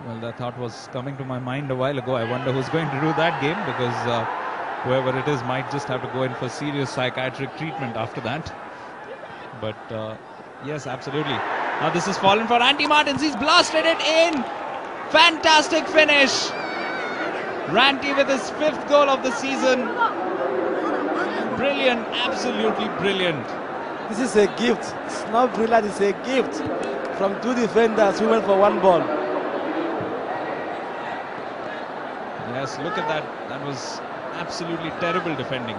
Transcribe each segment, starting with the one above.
Well, that thought was coming to my mind a while ago. I wonder who's going to do that game, because whoever it is might just have to go in for serious psychiatric treatment after that. But yes, absolutely. Now this is fallen for Ranti Martins. He's blasted it in. Fantastic finish. Ranti with his 5th goal of the season. Brilliant, absolutely brilliant. This is a gift. It's not brilliant, it's a gift from 2 defenders who went for 1 ball. Yes, look at that. That was absolutely terrible defending.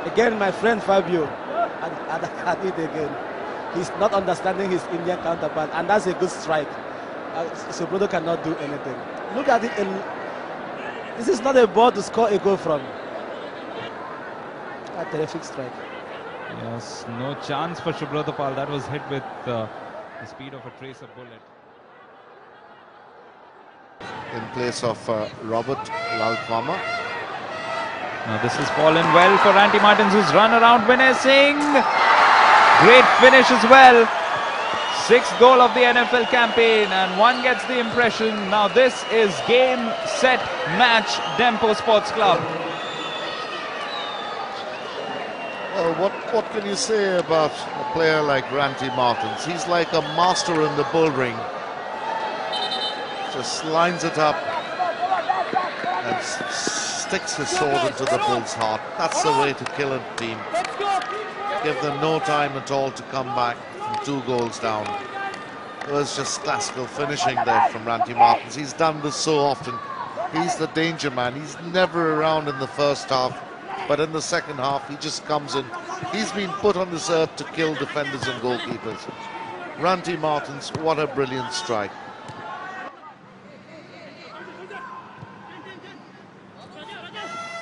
Again, my friend Fabio at it again. He's not understanding his Indian counterpart, and that's a good strike. Subroto cannot do anything. Look at it. This is not a ball to score a goal from. A terrific strike. Yes, no chance for Subroto Pal. That was hit with the speed of a tracer bullet. In place of Robert Lalkwama. Now this has fallen well for Ranti Martins, who's run around menacing. Great finish as well. 6th goal of the NFL campaign, and one gets the impression now this is game, set, match, Dempo Sports Club. Well, what can you say about a player like Ranti Martins? He's like a master in the bull ring. Just lines it up and sticks his sword into the bull's heart. That's the way to kill a team. Give them no time at all to come back from 2 goals down. It was just classical finishing there from Ranti Martins. He's done this so often. He's the danger man. He's never around in the first half, but in the second half he just comes in. He's been put on this earth to kill defenders and goalkeepers. Ranti Martins, what a brilliant strike.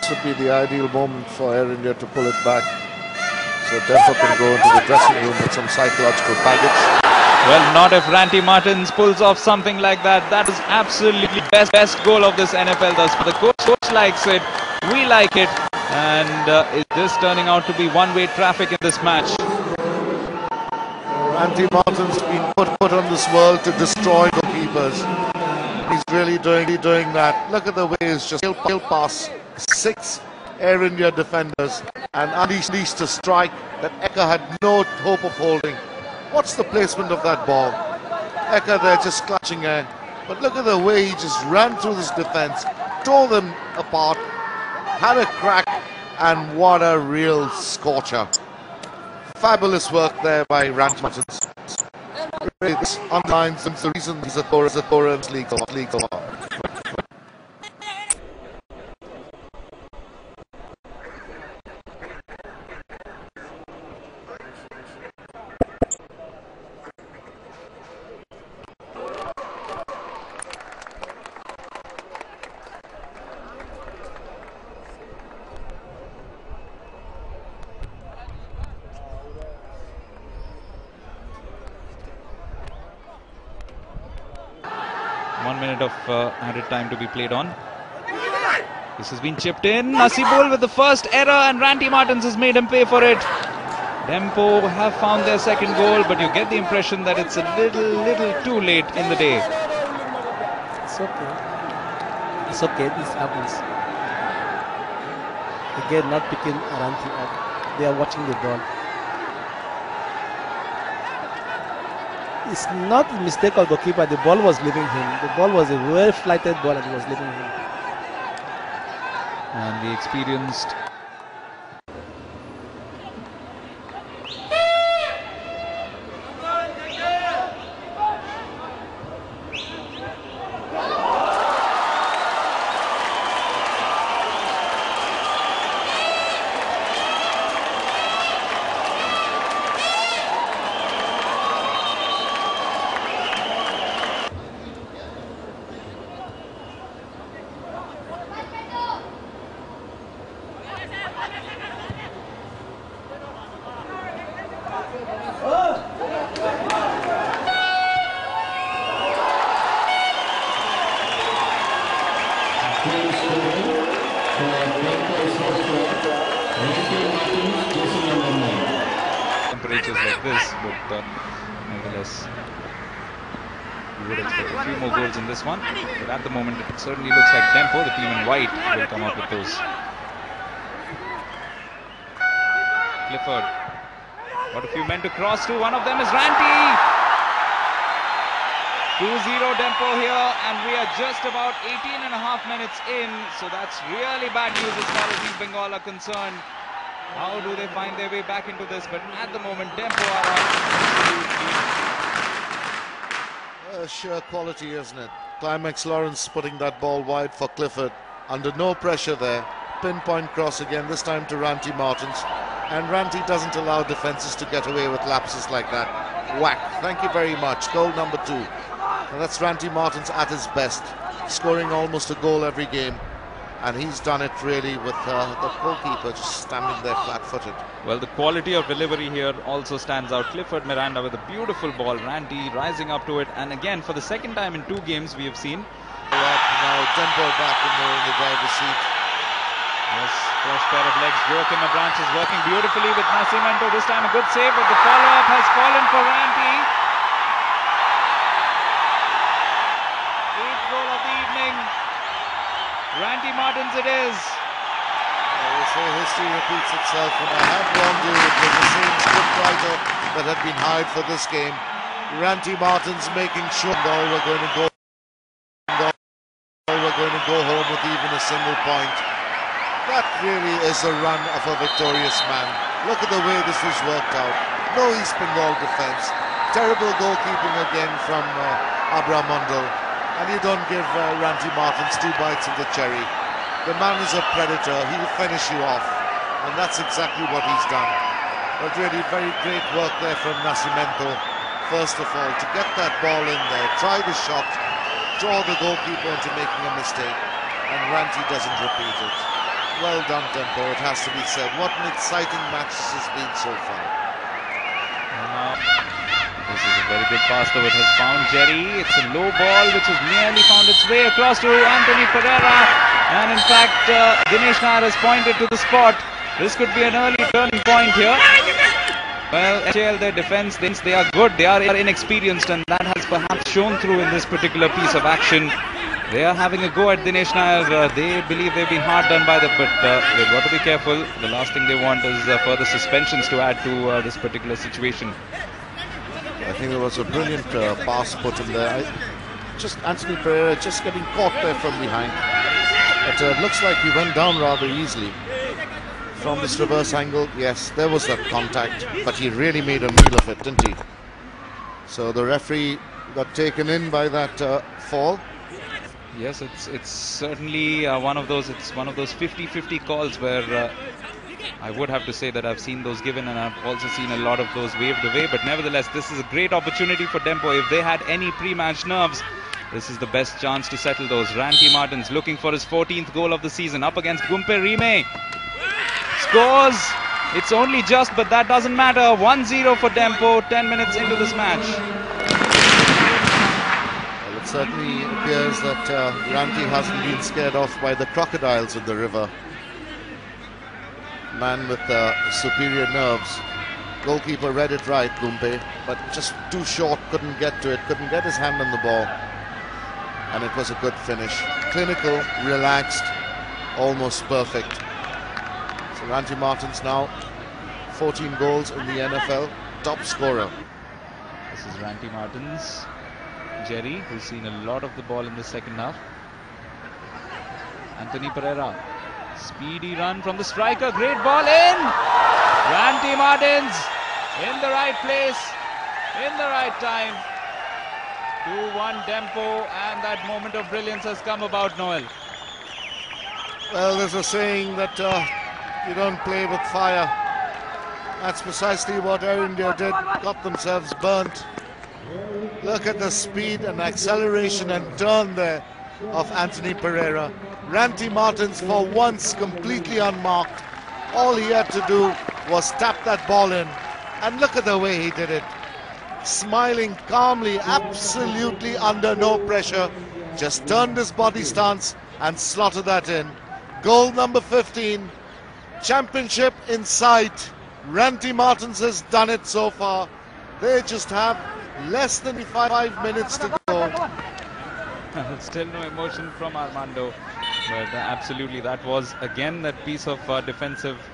This would be the ideal moment for Air India to pull it back, so Dempo can go into the dressing room with some psychological baggage. Well, not if Ranti Martins pulls off something like that. That is absolutely best goal of this NFL thus far. The coach likes it, we like it, and it's just turning out to be one-way traffic in this match. Ranti Martins been put on this world to destroy goalkeepers. He's really doing that. Look at the way he's just kill pass 6 Air India defenders and unleashed a strike that Eka had no hope of holding. What's the placement of that ball? Eka there just clutching air. But look at the way he just ran through this defense, tore them apart, had a crack, and what a real scorcher. Fabulous work there by Ranti Martins. This underlines the reason he's a Torah league so far. One minute of added time to be played on. This has been chipped in. Nasibul with the first error, and Ranti Martins has made him pay for it. Dempo have found their 2nd goal, but you get the impression that it's a little too late in the day. It's okay. It's okay, this happens. Again, not picking Ranti up. They are watching the ball. It's not a mistake of the keeper. The ball was leaving him. The ball was a well-flighted ball and it was leaving him. And the experienced temperatures like this, but nevertheless You would expect a few more goals in this one, but at the moment it certainly looks like Tempo, the team in white, will come up with those. Clifford got a few men to cross to. One of them is Ranti. 2-0 Tempo here, and we are just about 18.5 minutes in, so that's really bad news as far as East Bengal are concerned. How do they find their way back into this? But at the moment, Tempo are on. Sheer quality, isn't it? Climax Lawrence putting that ball wide for Clifford. Under no pressure there. Pinpoint cross again, this time to Ranti Martins. And Ranti doesn't allow defences to get away with lapses like that. Whack. Thank you very much. Goal number 2. And that's Ranti Martins at his best. Scoring almost a goal every game. And he's done it really with the goalkeeper just standing there flat-footed. Well, the quality of delivery here also stands out. Clifford Miranda with a beautiful ball. Ranti rising up to it. And again, for the second time in 2 games, we have seen. Now Tempo back in the driver's seat. Yes, fresh pair of legs. Joaquim Abranch is working beautifully with Nascimento. This time a good save, but the follow-up has fallen for Ranti. 8th goal of the evening. Ranti Martins it is. They say history repeats itself, and I have warned you it was the same scriptwriter that had been hired for this game. Ranti Martins making sure we're going to go home with even a single point. That really is a run of a victorious man. Look at the way this was worked out. No East Bengal defence. Terrible goalkeeping again from Abraham Mundal. And you don't give Ranti Martins 2 bites of the cherry. The man is a predator. He'll finish you off. And that's exactly what he's done. But really very great work there from Nascimento. First of all, to get that ball in there, try the shot, draw the goalkeeper into making a mistake. And Ranti doesn't repeat it. Well done, Tempo, it has to be said. What an exciting match this has been so far. This is a very good pass, though it has found Jerry. It's a low ball which has nearly found its way across to Anthony Pereira. And in fact, Dinesh Nair has pointed to the spot. This could be an early turning point here. Well, HAL, their defence, they are good. They are inexperienced, and that has perhaps shown through in this particular piece of action. They are having a go at Dinesh Nair. They believe they've been hard done by them, but they've got to be careful. The last thing they want is further suspensions to add to this particular situation. I think there was a brilliant pass put in there. Just Anthony Pereira just getting caught there from behind. But it looks like he went down rather easily. From this reverse angle, yes, there was that contact, but he really made a meal of it, didn't he? So the referee got taken in by that fall. Yes, it's certainly one of those 50-50 calls where I would have to say that I've seen those given, and I've also seen a lot of those waved away. But nevertheless, this is a great opportunity for Tempo. If they had any pre-match nerves, this is the best chance to settle those. Ranti Martins looking for his 14th goal of the season up against Gumpe Rime. Scores. It's only just, but that doesn't matter. 1-0 for Tempo, 10 minutes into this match. Well, it certainly appears that Ranti hasn't been scared off by the crocodiles in the river. Man with superior nerves. Goalkeeper read it right, Gumpe, but just too short, couldn't get to it, couldn't get his hand on the ball. And it was a good finish. Clinical, relaxed, almost perfect. So Ranti Martins now 14 goals in the NFL, top scorer. This is Ranti Martins. Jerry, who's seen a lot of the ball in the second half. Anthony Pereira. Speedy run from the striker. Great ball in. Ranti Martins in the right place, in the right time. 2-1 Tempo, and that moment of brilliance has come about, Noel. Well, there's a saying that you don't play with fire. That's precisely what Air India did. Got themselves burnt. Look at the speed and acceleration and turn there of Anthony Pereira. Ranti Martins for once completely unmarked. All he had to do was tap that ball in, and look at the way he did it. Smiling calmly, absolutely under no pressure, just turned his body stance and slotted that in. Goal number 15, championship in sight. Ranti Martins has done it so far. They just have less than 5 minutes to go. Still no emotion from Armando. But absolutely, that was again that piece of defensive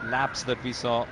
lapse that we saw